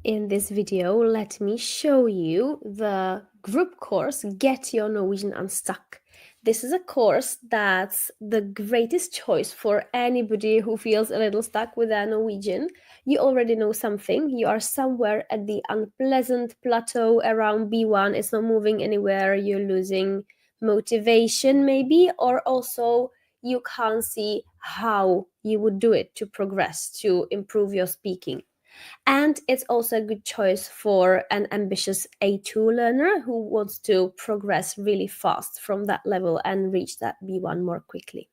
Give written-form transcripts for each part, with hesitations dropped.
In this video, let me show you the group course Get Your Norwegian Unstuck. This is a course that's the greatest choice for anybody who feels a little stuck with their Norwegian. You already know something. You are somewhere at the unpleasant plateau around B1. It's not moving anywhere. You're losing motivation maybe, or also you can't see how you would do it to progress, to improve your speaking. And it's also a good choice for an ambitious A2 learner who wants to progress really fast from that level and reach that B1 more quickly.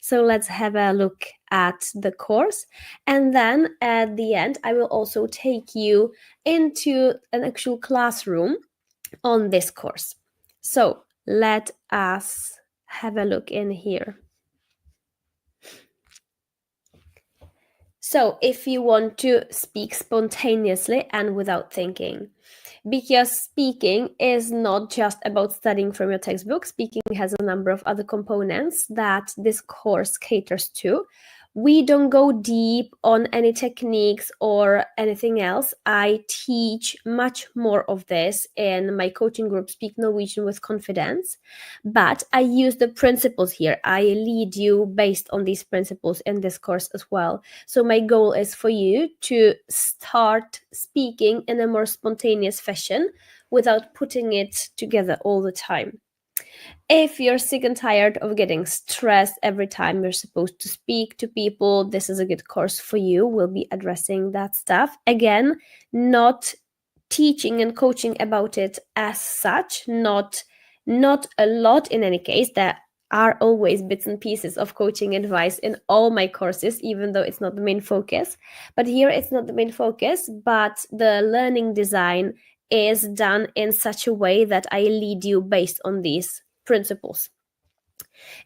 So let's have a look at the course. And then at the end, I will also take you into an actual classroom on this course. So let us have a look in here. So if you want to speak spontaneously and without thinking, because speaking is not just about studying from your textbook. Speaking has a number of other components that this course caters to. We don't go deep on any techniques or anything else. I teach much more of this in my coaching group, Speak Norwegian with Confidence. But I use the principles here. I lead you based on these principles in this course as well. So my goal is for you to start speaking in a more spontaneous fashion without putting it together all the time. If you're sick and tired of getting stressed every time you're supposed to speak to people, this is a good course for you. We'll be addressing that stuff. Again, not teaching and coaching about it as such, not a lot in any case. There are always bits and pieces of coaching advice in all my courses, even though it's not the main focus. But here it's not the main focus, but the learning design is done in such a way that I lead you based on these principles.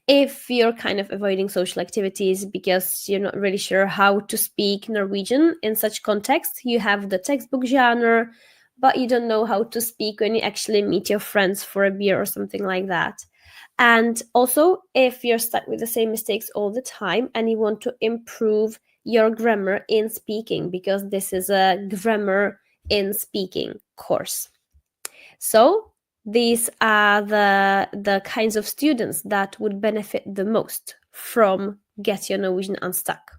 If you're kind of avoiding social activities because you're not really sure how to speak Norwegian in such context, you have the textbook genre, but you don't know how to speak when you actually meet your friends for a beer or something like that. And also, if you're stuck with the same mistakes all the time and you want to improve your grammar in speaking, because this is a grammar in speaking course. So these are the kinds of students that would benefit the most from Get Your Norwegian Unstuck.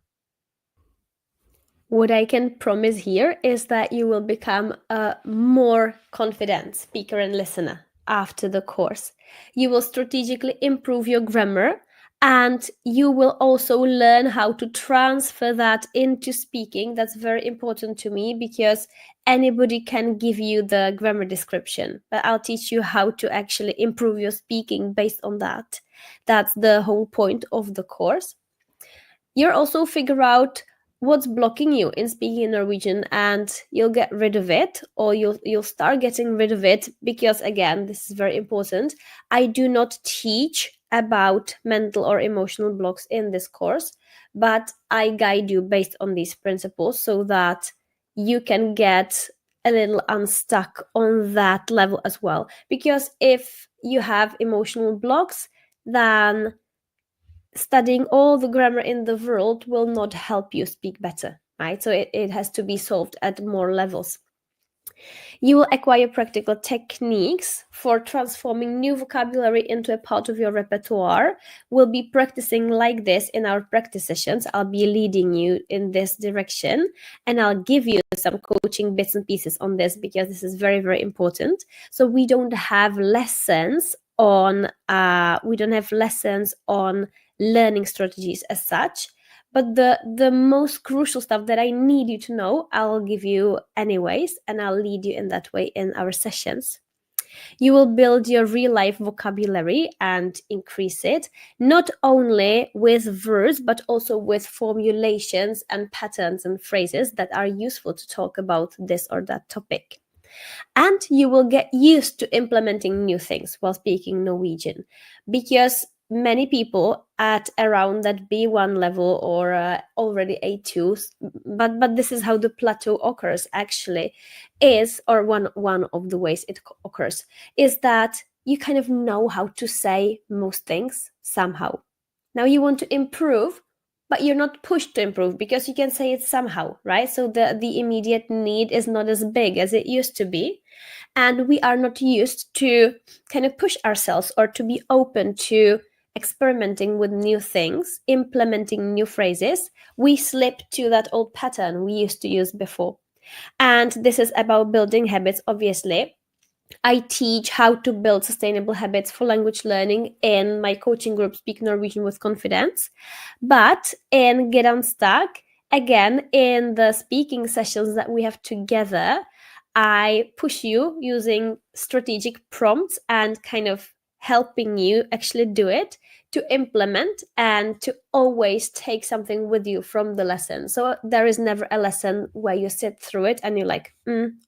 What I can promise here is that you will become a more confident speaker and listener after the course. You will strategically improve your grammar, and you will also learn how to transfer that into speaking. That's very important to me because anybody can give you the grammar description, but I'll teach you how to actually improve your speaking based on that. That's the whole point of the course. You'll also figure out what's blocking you in speaking Norwegian, and you'll get rid of it, or you'll start getting rid of it, because again, this is very important. I do not teach about mental or emotional blocks in this course, but I guide you based on these principles so that you can get a little unstuck on that level as well. Because if you have emotional blocks, then studying all the grammar in the world will not help you speak better, right? So it has to be solved at more levels. You will acquire practical techniques for transforming new vocabulary into a part of your repertoire. We'll be practicing like this in our practice sessions. I'll be leading you in this direction, and I'll give you some coaching bits and pieces on this because this is very, very important. So we don't have lessons on learning strategies as such, but the most crucial stuff that I need you to know, I'll give you anyways, and I'll lead you in that way in our sessions. You will build your real-life vocabulary and increase it, not only with words, but also with formulations and patterns and phrases that are useful to talk about this or that topic. And you will get used to implementing new things while speaking Norwegian, because many people at around that B1 level or already A2, but this is how the plateau occurs actually, is, or one of the ways it occurs, is that you kind of know how to say most things somehow. Now you want to improve. but you're not pushed to improve because you can say it somehow, right? So the immediate need is not as big as it used to be. And we are not used to kind of push ourselves or to be open to experimenting with new things, implementing new phrases. We slip to that old pattern we used to use before. And this is about building habits, obviously. I teach how to build sustainable habits for language learning in my coaching group, Speak Norwegian with Confidence. But in Get Unstuck, again, in the speaking sessions that we have together, I push you using strategic prompts and kind of helping you actually do it, to implement and to always take something with you from the lesson. So there is never a lesson where you sit through it and you're like,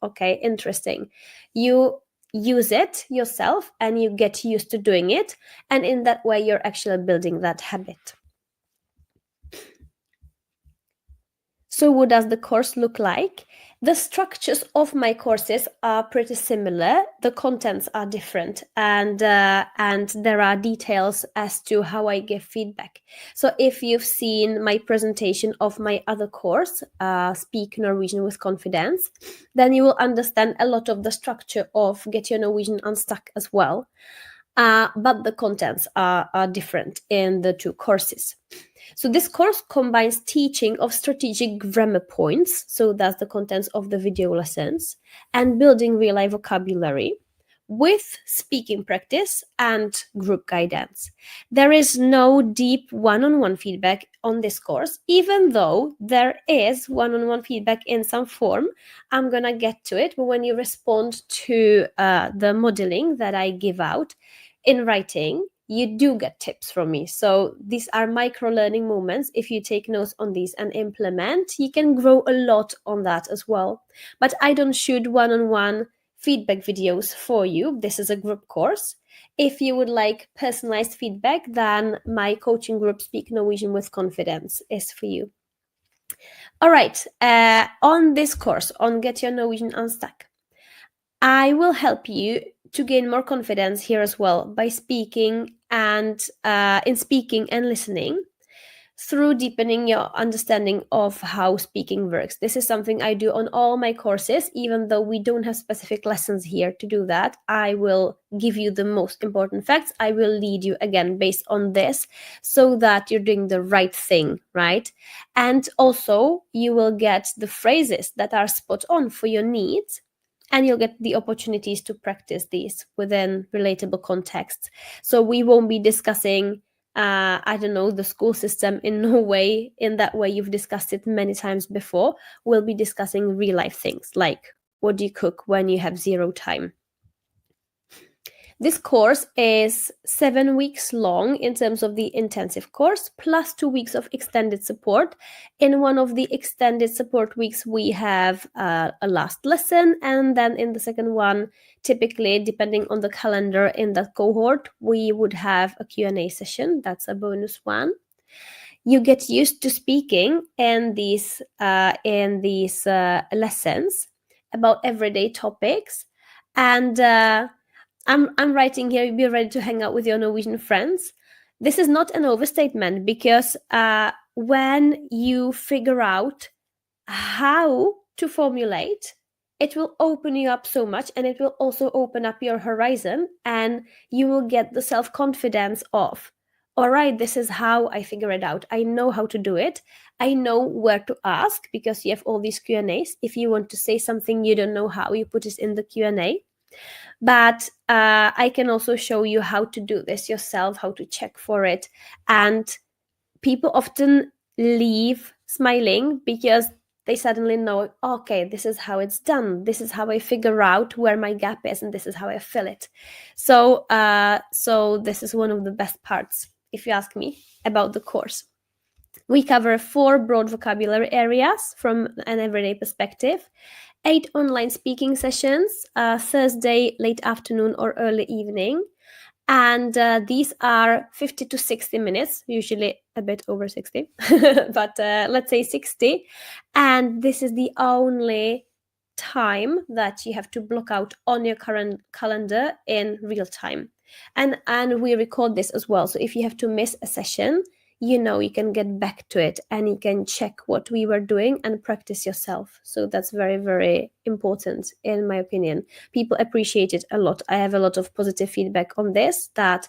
okay, interesting. You use it yourself and you get used to doing it, and in that way you're actually building that habit. So what does the course look like? The structures of my courses are pretty similar. The contents are different, and there are details as to how I give feedback. So if you've seen my presentation of my other course, Speak Norwegian with Confidence, then you will understand a lot of the structure of Get Your Norwegian Unstuck as well. But the contents are different in the two courses. So this course combines teaching of strategic grammar points, so that's the contents of the video lessons, and building real-life vocabulary with speaking practice and group guidance. There is no deep one-on-one feedback on this course, even though there is one-on-one feedback in some form. I'm gonna get to it, but when you respond to the modeling that I give out in writing, you do get tips from me. So these are micro learning moments. If you take notes on these and implement, you can grow a lot on that as well. But I don't shoot one-on-one feedback videos for you. This is a group course. If you would like personalized feedback, then my coaching group, Speak Norwegian with Confidence, is for you. All right, on this course, on Get Your Norwegian Unstuck, I will help you to gain more confidence here as well by speaking and in speaking and listening, through deepening your understanding of how speaking works. This is something I do on all my courses, even though we don't have specific lessons here to do that. I will give you the most important facts. I will lead you again based on this so that you're doing the right thing, right? And also you will get the phrases that are spot on for your needs, and you'll get the opportunities to practice these within relatable contexts. So we won't be discussing I don't know, the school system in Norway in that way you've discussed it many times before. We'll be discussing real life things like, what do you cook when you have zero time? This course is 7 weeks long in terms of the intensive course, plus 2 weeks of extended support. In one of the extended support weeks, we have a last lesson, and then in the second one, typically, depending on the calendar in that cohort, we would have a Q&A session. That's a bonus one. You get used to speaking in these lessons about everyday topics, and I'm writing here, be ready to hang out with your Norwegian friends. This is not an overstatement, because when you figure out how to formulate, it will open you up so much, and it will also open up your horizon, and you will get the self-confidence of, all right, this is how I figure it out. I know how to do it. I know where to ask, because you have all these Q&As. If you want to say something you don't know how, you put it in the Q&A. But I can also show you how to do this yourself, how to check for it. And people often leave smiling because they suddenly know, okay, this is how it's done. This is how I figure out where my gap is, and this is how I fill it. So this is one of the best parts, if you ask me, about the course. We cover 4 broad vocabulary areas from an everyday perspective, 8 online speaking sessions, Thursday, late afternoon or early evening. And these are 50 to 60 minutes, usually a bit over 60, but let's say 60. And this is the only time that you have to block out on your current calendar in real time. And we record this as well. So if you have to miss a session, you can get back to it and you can check what we were doing and practice yourself. So that's very, very important in my opinion. People appreciate it a lot. I have a lot of positive feedback on this, that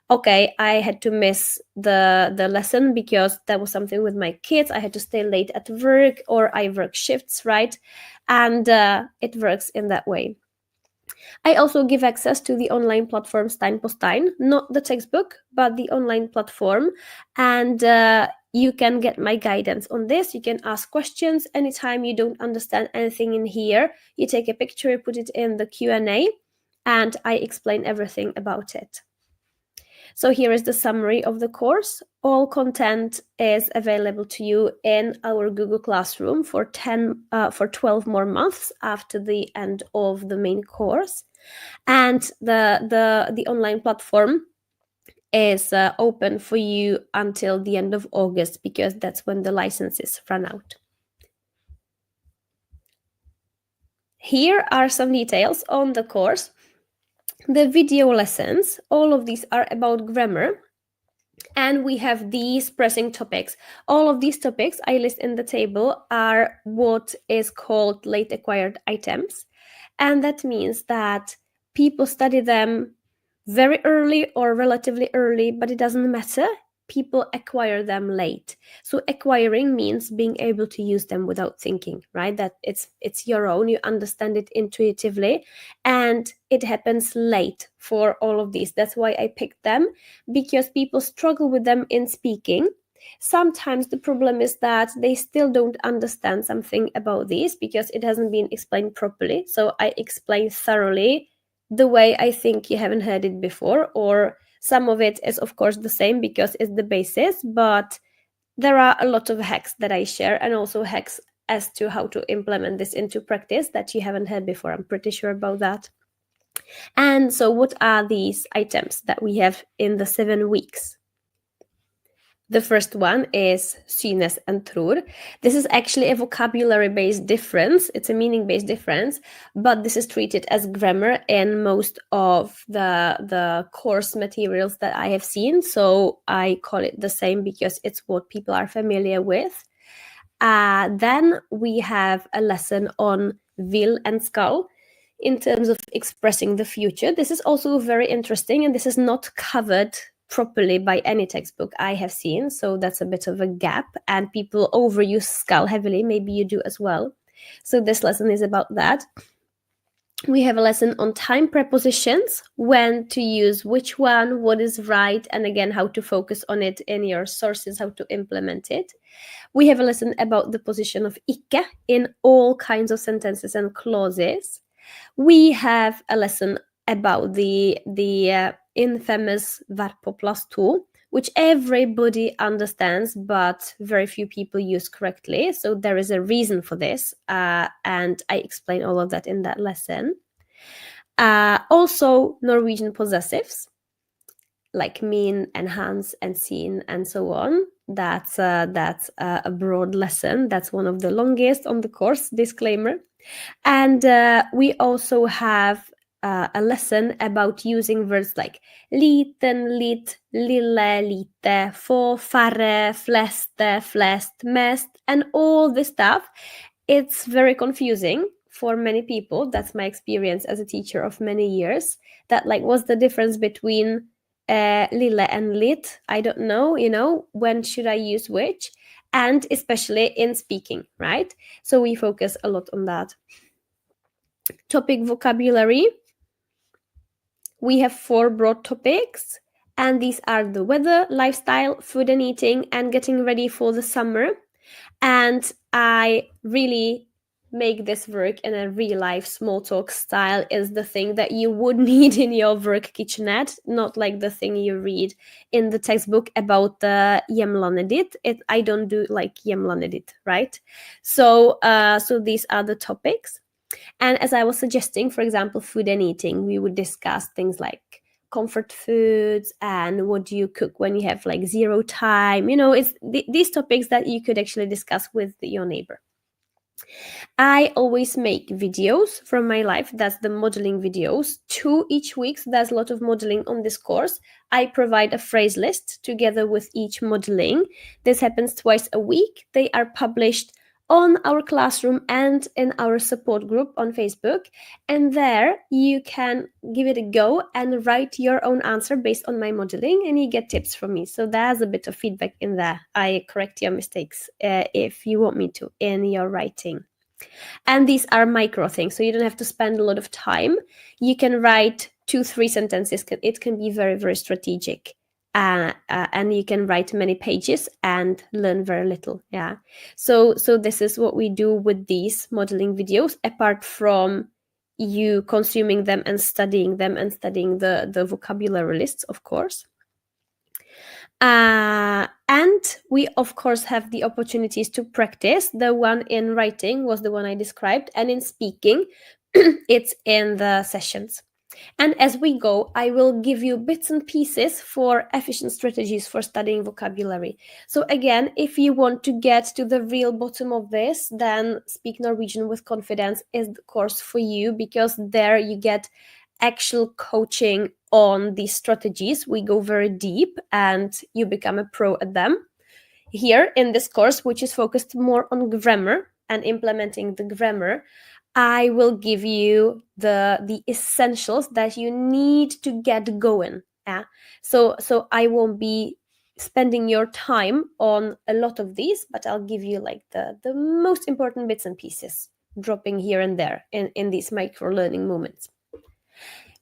okay, I had to miss the lesson because there was something with my kids. I had to stay late at work, or I work shifts, right? And it works in that way. I also give access to the online platform Stein på Stein, not the textbook, but the online platform. And you can get my guidance on this. You can ask questions anytime you don't understand anything in here. You take a picture, you put it in the Q&A, and I explain everything about it. So here is the summary of the course. All content is available to you in our Google Classroom for 12 more months after the end of the main course. And the online platform is open for you until the end of August, because that's when the licenses run out. Here are some details on the course. The video lessons, all of these are about grammar. And we have these pressing topics. All of these topics I list in the table are what is called late acquired items. And that means that people study them very early or relatively early, but it doesn't matter. People acquire them late. So acquiring means being able to use them without thinking, right? That it's your own, you understand it intuitively, and it happens late for all of these. That's why I picked them, because people struggle with them in speaking. Sometimes the problem is that they still don't understand something about these because it hasn't been explained properly. So I explain thoroughly the way I think you haven't heard it before, or some of it is of course the same because it's the basis, but there are a lot of hacks that I share, and also hacks as to how to implement this into practice that you haven't heard before. I'm pretty sure about that. And so what are these items that we have in the 7 weeks? The first one is synes and tror. This is actually a vocabulary-based difference. It's a meaning-based difference, but this is treated as grammar in most of the course materials that I have seen. So I call it the same because it's what people are familiar with. Then we have a lesson on will and skal in terms of expressing the future. This is also very interesting, and this is not covered properly by any textbook I have seen, so that's a bit of a gap, and people overuse skal heavily. Maybe you do as well. So this lesson is about that. We have a lesson on time prepositions, when to use which one, what is right, and again how to focus on it in your sources, how to implement it. We have a lesson about the position of ikke in all kinds of sentences and clauses. We have a lesson about the infamous verb på plass to, which everybody understands, but very few people use correctly. So there is a reason for this, and I explain all of that in that lesson. Also, Norwegian possessives, like min and hans and sin and so on. That's a broad lesson. That's one of the longest on the course, disclaimer. And we also have a lesson about using words like liten, litt, lille, lite, få, færre, fleste, flest, mest, and all this stuff. It's very confusing for many people. That's my experience as a teacher of many years. That like, what's the difference between lille and lit? I don't know, when should I use which? And especially in speaking, right? So we focus a lot on that. Topic vocabulary. We have 4 broad topics, and these are the weather, lifestyle, food and eating, and getting ready for the summer. And I really make this work in a real life small talk style. Is the thing that you would need in your work kitchenette, not like the thing you read in the textbook about the hjemlandet ditt. I don't do like hjemlandet ditt, right? So these are the topics. And as I was suggesting, for example, food and eating, we would discuss things like comfort foods and what do you cook when you have like 0 time. It's these topics that you could actually discuss with your neighbor. I always make videos from my life. That's the modeling videos, 2 each week. So there's a lot of modeling on this course. I provide a phrase list together with each modeling. This happens twice a week. They are published on our classroom and in our support group on Facebook. And there you can give it a go and write your own answer based on my modeling, and you get tips from me. So there's a bit of feedback in there. I correct your mistakes if you want me to in your writing. And these are micro things, so you don't have to spend a lot of time. You can write 2-3 sentences. It can be very, very strategic. And you can write many pages and learn very little. Yeah. So this is what we do with these modeling videos, apart from you consuming them and studying the vocabulary lists, of course. And we, of course, have the opportunities to practice. The one in writing was the one I described, and in speaking, it's in the sessions. And as we go, I will give you bits and pieces for efficient strategies for studying vocabulary. So again, if you want to get to the real bottom of this, then Speak Norwegian with Confidence is the course for you, because there you get actual coaching on these strategies. We go very deep and you become a pro at them. Here in this course, which is focused more on grammar and implementing the grammar, I will give you the essentials that you need to get going. Yeah. So I won't be spending your time on a lot of these, but I'll give you like the most important bits and pieces, dropping here and there in these micro learning moments.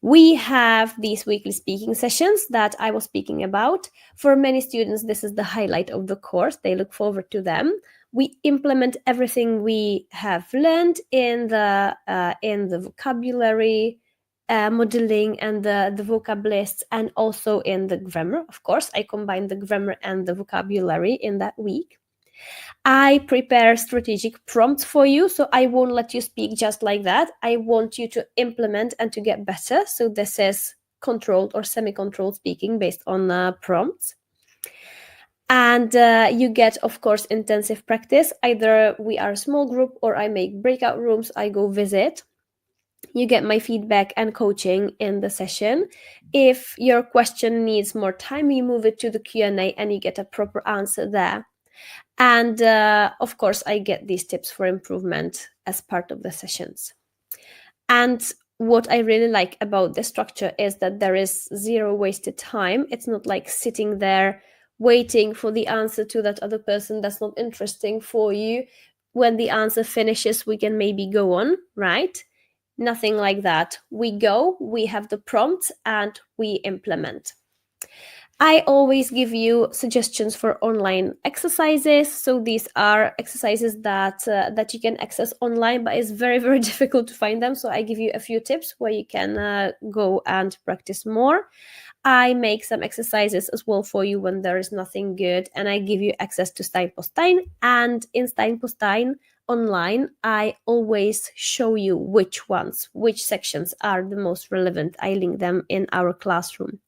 We have these weekly speaking sessions that I was speaking about. For many students, this is the highlight of the course. They look forward to them. We implement everything we have learned in the vocabulary modeling and the vocab lists, and also in the grammar. Of course, I combine the grammar and the vocabulary in that week. I prepare strategic prompts for you, so I won't let you speak just like that. I want you to implement and to get better. So this is controlled or semi-controlled speaking based on prompts. And you get, of course, intensive practice. Either we are a small group or I make breakout rooms, I go visit. You get my feedback and coaching in the session. If your question needs more time, you move it to the Q&A and you get a proper answer there. And of course, I get these tips for improvement as part of the sessions. And what I really like about the structure is that there is zero wasted time. It's not like sitting there waiting for the answer to that other person that's not interesting for you. When the answer finishes, we can maybe go on, right? Nothing like that. We go, we have the prompts, and we implement. I always give you suggestions for online exercises. So these are exercises that you can access online, but it's very, very difficult to find them. So I give you a few tips where you can go and practice more. I make some exercises as well for you when there is nothing good, and I give you access to Steinpostein. And in Steinpostein online, I always show you which sections are the most relevant. I link them in our classroom.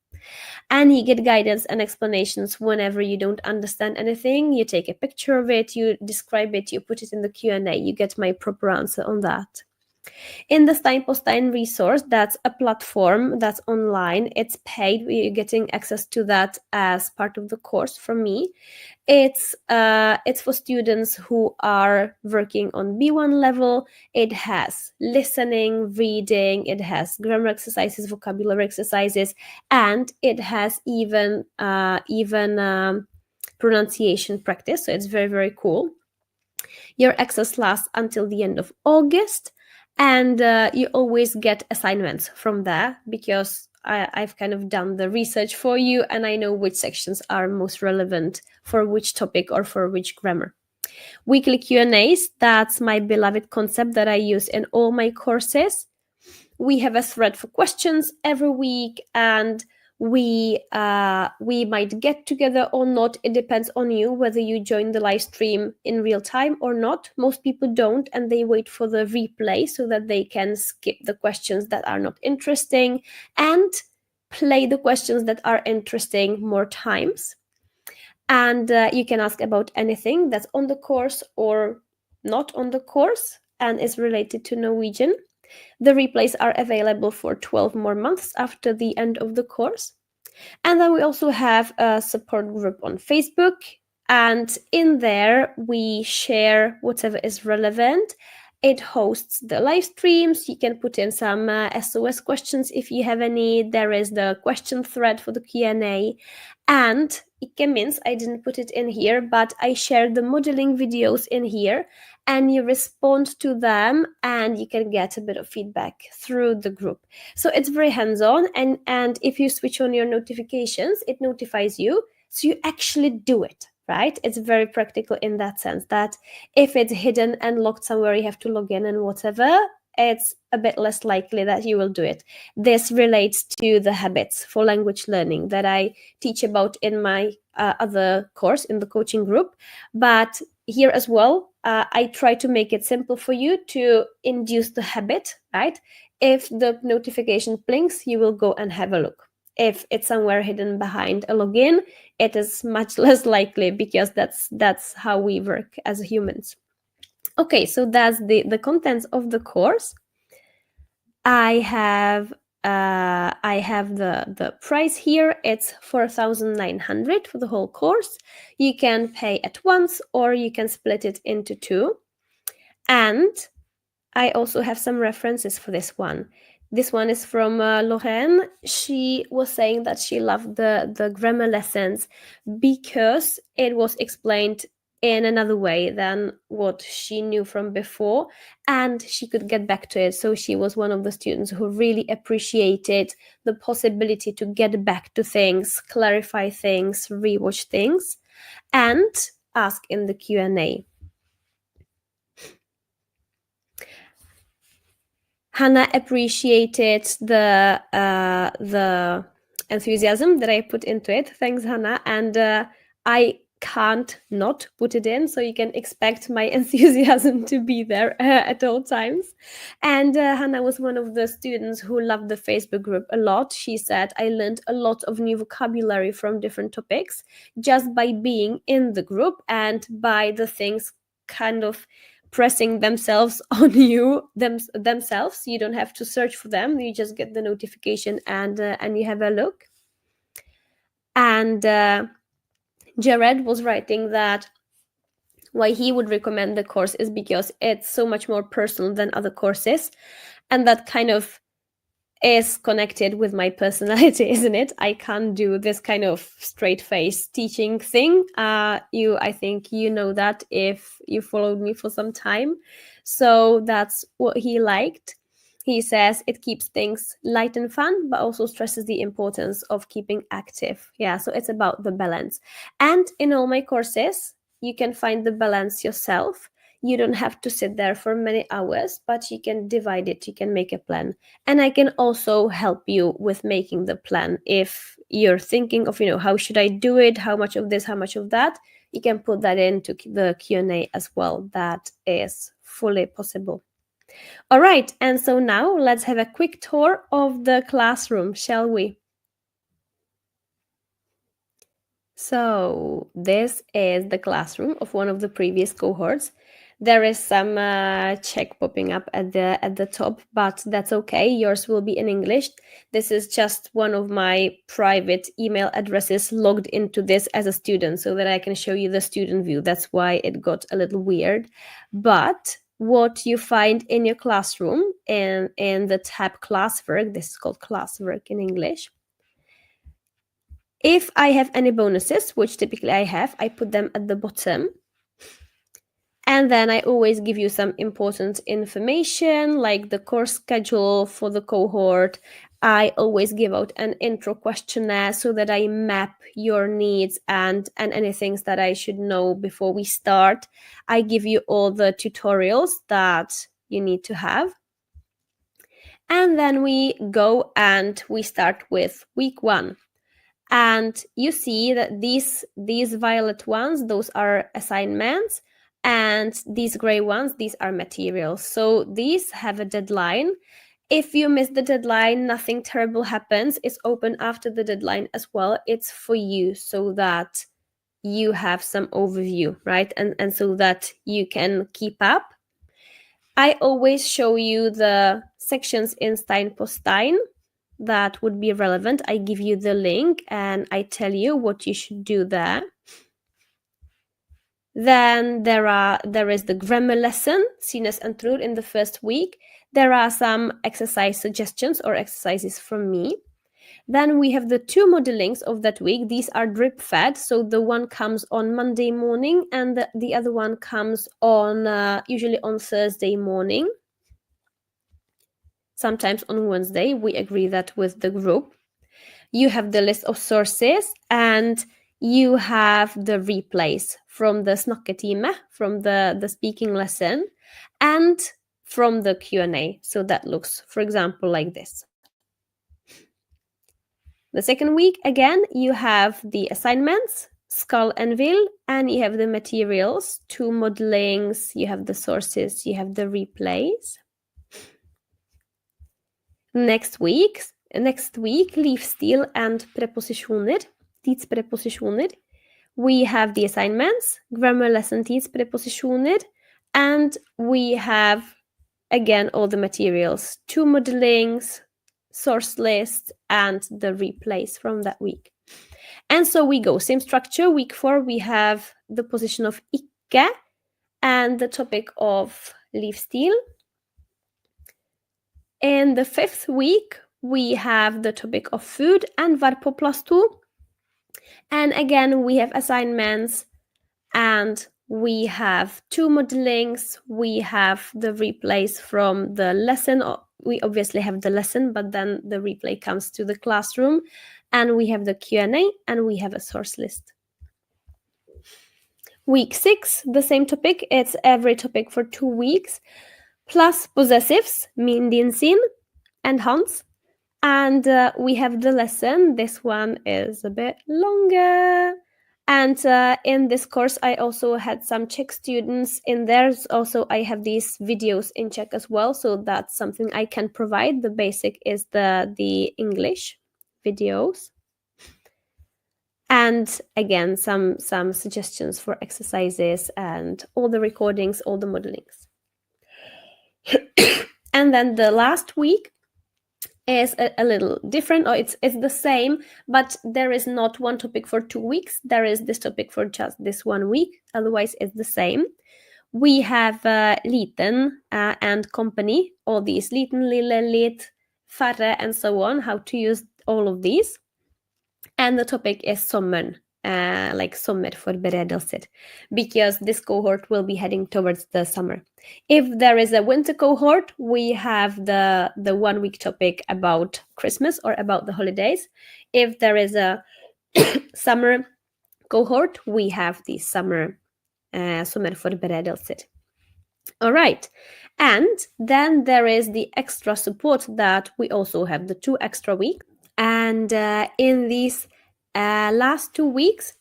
And you get guidance and explanations whenever you don't understand anything. You take a picture of it, you describe it, you put it in the Q&A. You get my proper answer on that. In the Steinpostein resource, that's a platform that's online. It's paid. We're getting access to that as part of the course from me. It's for students who are working on B1 level. It has listening, reading, it has grammar exercises, vocabulary exercises, and it has even pronunciation practice. So it's very, very cool. Your access lasts until the end of August, and you always get assignments from there, because I've kind of done the research for you and I know which sections are most relevant for which topic or for which grammar. Weekly Q&As, that's my beloved concept that I use in all my courses. We have a thread for questions every week, and we might get together or not. It depends on you whether you join the live stream in real time or not. Most people don't, and they wait for the replay so that they can skip the questions that are not interesting and play the questions that are interesting more times. And you can ask about anything that's on the course or not on the course and is related to Norwegian, the replays are available for 12 more months after the end of the course. And then we also have a support group on Facebook. And in there, we share whatever is relevant. It hosts the live streams. You can put in some SOS questions if you have any. There is the question thread for the Q&A. And it means I didn't put it in here, but I shared the modeling videos in here, and you respond to them and you can get a bit of feedback through the group. So it's very hands-on, and if you switch on your notifications, it notifies you, so you actually do it, right? It's very practical in that sense that if it's hidden and locked somewhere, you have to log in and whatever, it's a bit less likely that you will do it. This relates to the habits for language learning that I teach about in my other course in the coaching group. But here as well, I try to make it simple for you to induce the habit, right? If the notification blinks, you will go and have a look. If it's somewhere hidden behind a login, it is much less likely, because that's how we work as humans. Okay, so that's the contents of the course. I have the price here. It's 4,900 for the whole course. You can pay at once or you can split it into two. And I also have some references for this one. This one is from Lorraine. She was saying that she loved the grammar lessons because it was explained in another way than what she knew from before, and she could get back to it. So she was one of the students who really appreciated the possibility to get back to things, clarify things, rewatch things, and ask in the Q&A. Hannah appreciated the enthusiasm that I put into it. Thanks, Hannah. And I can't not put it in, so you can expect my enthusiasm to be there at all times. And Hannah was one of the students who loved the Facebook group a lot. She said, I learned a lot of new vocabulary from different topics just by being in the group and by the things kind of pressing themselves on you themselves. You don't have to search for them, you just get the notification and you have a look. And Jared was writing that why he would recommend the course is because it's so much more personal than other courses, and that kind of is connected with my personality, isn't it? I can't do this kind of straight face teaching thing. I think you know that if you followed me for some time. So that's what he liked. He says it keeps things light and fun, but also stresses the importance of keeping active. Yeah, so it's about the balance. And in all my courses, you can find the balance yourself. You don't have to sit there for many hours, but you can divide it, you can make a plan. And I can also help you with making the plan. If you're thinking of, how should I do it? How much of this, how much of that? You can put that into the Q&A as well. That is fully possible. All right, and so now let's have a quick tour of the classroom, shall we? So this is the classroom of one of the previous cohorts. There is some check popping up at the top, but that's okay. Yours will be in English. This is just one of my private email addresses logged into this as a student so that I can show you the student view. That's why it got a little weird. But what you find in your classroom in the tab classwork, this is called classwork in English. If I have any bonuses, which typically I have, I put them at the bottom. And then I always give you some important information, like the course schedule for the cohort. I always give out an intro questionnaire so that I map your needs and any things that I should know before we start. I give you all the tutorials that you need to have. And then we go and we start with week 1. And you see that these violet ones, those are assignments, and these gray ones, these are materials. So these have a deadline. If you miss the deadline, nothing terrible happens. It's open after the deadline as well. It's for you so that you have some overview, right? And so that you can keep up. I always show you the sections in Stein po Stein that would be relevant. I give you the link and I tell you what you should do there. Then there is the grammar lesson, Sinnes and Trud, in the first week. There are some exercise suggestions or exercises from me. Then we have the 2 modelings of that week. These are drip fed, so the one comes on Monday morning and the other one comes on usually on Thursday morning. Sometimes on Wednesday. We agree that with the group. You have the list of sources and you have the replays from the snakketime, from the speaking lesson, and from the Q&A. So that looks, for example, like this. The second week, again, you have the assignments, Skull and Will, and you have the materials, 2 modelings, you have the sources, you have the replays. Next week, livsstil and preposisjoner, tidspreposisjoner. We have the assignments, grammar lesson tidspreposisjoner, and we have, again, all the materials, 2 modelings, source list, and the replays from that week. And so we go, same structure. Week 4, we have the position of ikke and the topic of livsstil. In the 5th week, we have the topic of food and vær på plass 2. And again, we have assignments and we have 2 modelings. We have the replays from the lesson. We obviously have the lesson, but then the replay comes to the classroom. And we have the Q&A and we have a source list. Week 6, the same topic. It's every topic for 2 weeks. Plus possessives, min, din, sin, and hans. And we have the lesson. This one is a bit longer. And in this course, I also had some Czech students in there. Also, I have these videos in Czech as well. So that's something I can provide. The basic is the English videos. And again, some suggestions for exercises and all the recordings, all the modelings. And then the last week is a little different, or it's the same, but there is not one topic for 2 weeks. There is this topic for just this 1 week. Otherwise, it's the same. We have liten and company, all these liten, lille, lit, færre, and so on, how to use all of these. And the topic is sommeren, like sommerforberedelser, because this cohort will be heading towards the summer. If there is a winter cohort, we have the 1 week topic about Christmas or about the holidays. If there is a summer cohort, we have the summer sommerforberedelser. All right. And then there is the extra support that we also have, the 2 extra weeks. And in these last 2 weeks,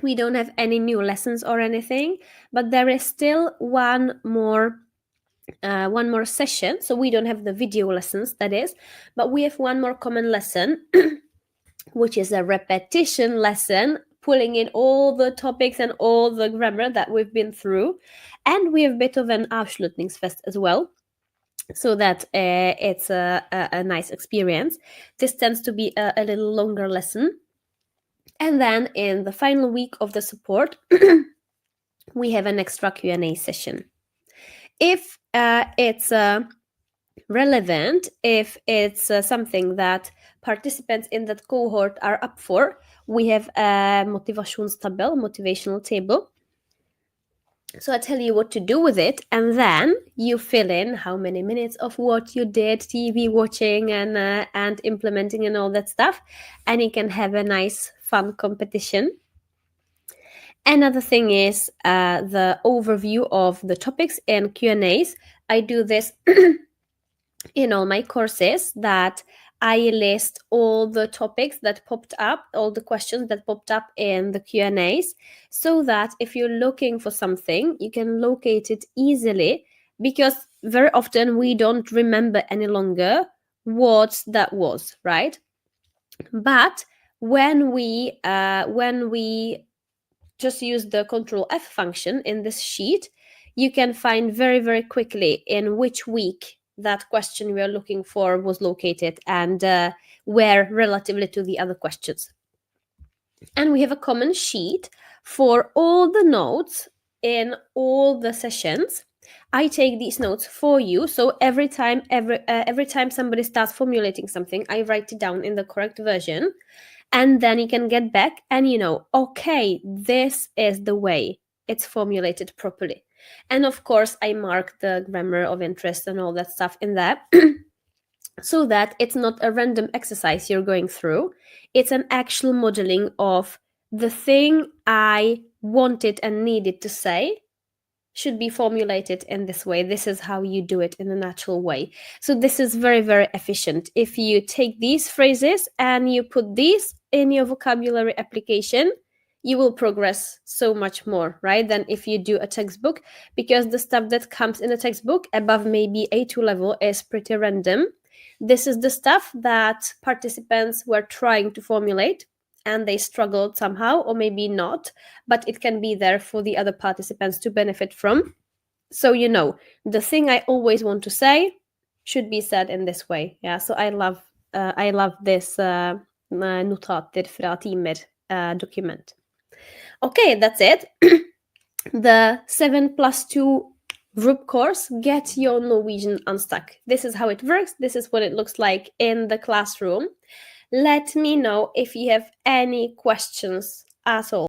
we don't have any new lessons or anything, but there is still one more session. So we don't have the video lessons, that is, but we have one more common lesson, which is a repetition lesson, pulling in all the topics and all the grammar that we've been through. And we have a bit of an avslutningsfest as well, so that it's a nice experience. This tends to be a little longer lesson. And then in the final week of the support, we have an extra Q&A session. If it's relevant, if it's something that participants in that cohort are up for, we have a motivational table. So I tell you what to do with it, and then you fill in how many minutes of what you did, TV watching and implementing and all that stuff, and you can have a nice, fun competition. Another thing is the overview of the topics and Q&As. I do this in all my courses, that I list all the topics that popped up, all the questions that popped up in the Q&As, so that if you're looking for something, you can locate it easily, because very often we don't remember any longer what that was, right? But when we just use the Control F function in this sheet, you can find very, very quickly in which week that question we are looking for was located and where relatively to the other questions. And we have a common sheet for all the notes in all the sessions. I take these notes for you, so every time somebody starts formulating something, I write it down in the correct version, and then you can get back and okay, this is the way it's formulated properly. And of course, I mark the grammar of interest and all that stuff in there. So that it's not a random exercise you're going through. It's an actual modeling of the thing I wanted and needed to say should be formulated in this way. This is how you do it in a natural way. So this is very, very efficient. If you take these phrases and you put these in your vocabulary application, you will progress so much more, right, than if you do a textbook, because the stuff that comes in a textbook above maybe A2 level is pretty random. This is the stuff that participants were trying to formulate and they struggled somehow, or maybe not, but it can be there for the other participants to benefit from. So the thing I always want to say should be said in this way. Yeah, so I love this notater fra timer document. Okay, that's it. The 7+2 group course, Get Your Norwegian Unstuck. This is how it works. This is what it looks like in the classroom. Let me know if you have any questions at all.